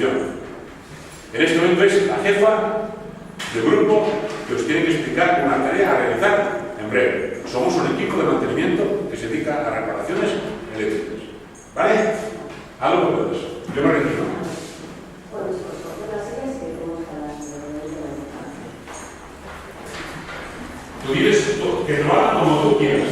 introducción. En este momento es la jefa del grupo que os tiene que explicar una tarea a realizar en breve. Somos un equipo de mantenimiento que se dedica a reparaciones eléctricas. ¿Vale? Algo que puedes. Yo me retiro. Tú dices que lo hagan como tú quieras.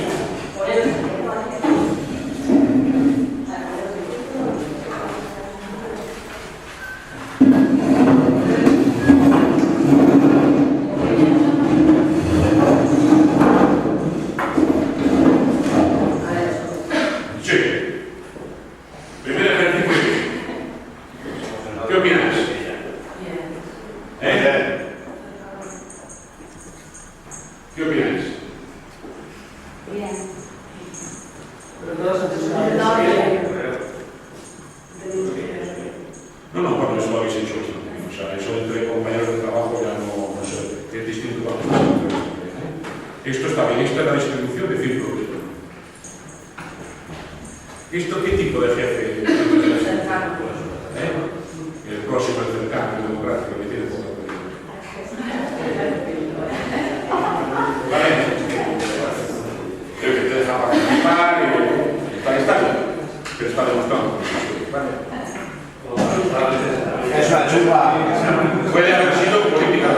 Puede haber sido política,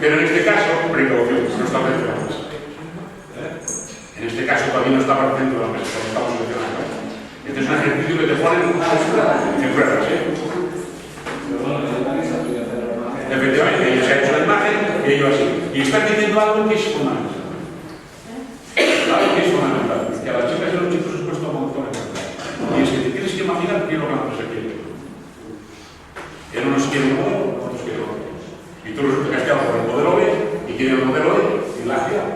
pero en este caso, precaución, no está mencionado. En este caso todavía no está partiendo de la mesa, porque estamos mencionando. Este es un ejercicio que te ponen en pruebas, Efectivamente, ella se ha hecho la imagen y ello así. Y está diciendo algo que es fundamental. Algo que es fundamental. Que a las chicas y a los chicos os cuesta un montón de cosas. Y es que te tienes que imaginar qué es lo que la empresa quiere. Él no nos quiere un modelo, no nos quiere otro. Y tú resulta que has quedado por el modelo B y quiere el modelo E y la has quedado.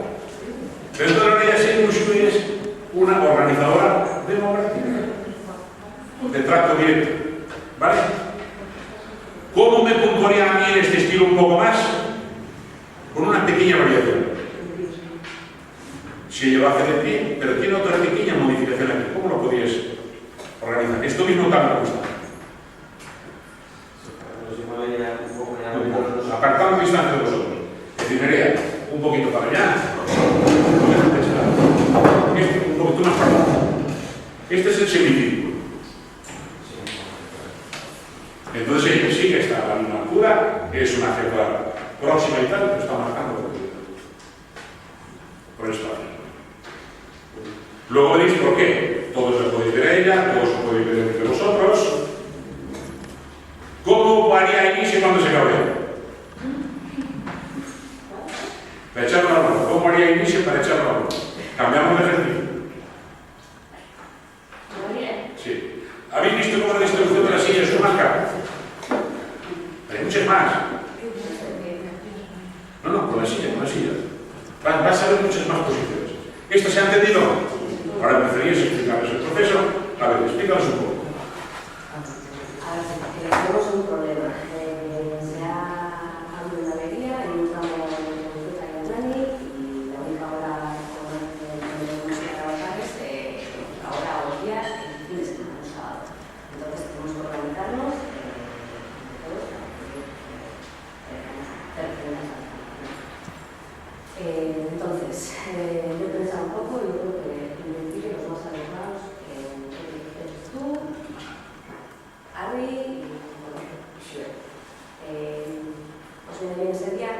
Pero entonces la realidad es una organizadora democrática de trato directo. ¿Vale? ¿Cómo me puntuaría a mí en este estilo un poco más? Con una pequeña variación. Si ella lo hace de pie, pero tiene otra pequeña modificación aquí. ¿Cómo lo podrías organizar? Esto mismo también me gusta. Apartando distancia de vosotros. Definiría un poquito para allá. Un poquito más para allá. Este es el semicírculo. Entonces ella sí que está a la misma altura, es una jefa próxima y tal, pero está marcando por espacio. Luego veréis por qué. Todos lo podéis ver a ella, todos lo podéis ver entre vosotros. ¿Cómo varía inicio cuando se cabrea? Para echarlo a la mano. ¿Cómo haría inicio para echarlo a la mano? Cambiamos de ejercicio. Sí. ¿Habéis visto cómo la distribución de las sillas es más cara? Hay muchas más. No, con la silla. Vas a ver muchas más posiciones. ¿Esto se ha entendido? Ahora empezaríais a explicarles el proceso. A ver, explícanos un poco. Tenemos un problema. Se ha habido una avería en un tramo de Fruta y Anani y la única hora que podemos ir a trabajar es ahora o días el fin de semana, el sábado. Entonces tenemos que organizarnos todos para entonces, yo he pensado un poco y yo creo que en principio los más adecuados eres tú, Harry y Shue. Os viene bien ese día.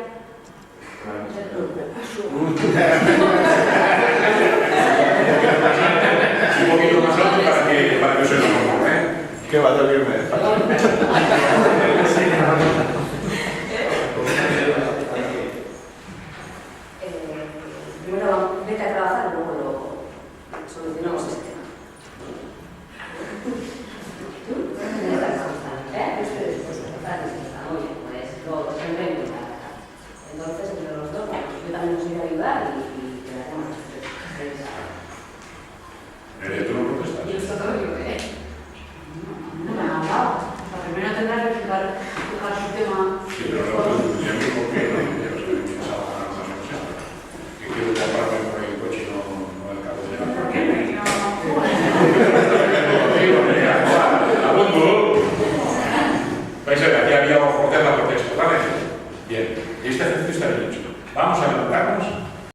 Un poquito más alto para que suene mejor, ¿Qué va a salirme? Primero vete a trabajar y luego lo solucionamos este tema. Muy bien, pues lo tendremos que trabajar. Entonces, entre los dos, yo también os voy a ayudar y quedaremos revisados. ¿Tú no protestas? Y esto todo yo, No, primero tendrás que explicar Este ejercicio está bien hecho. Vamos a levantarnos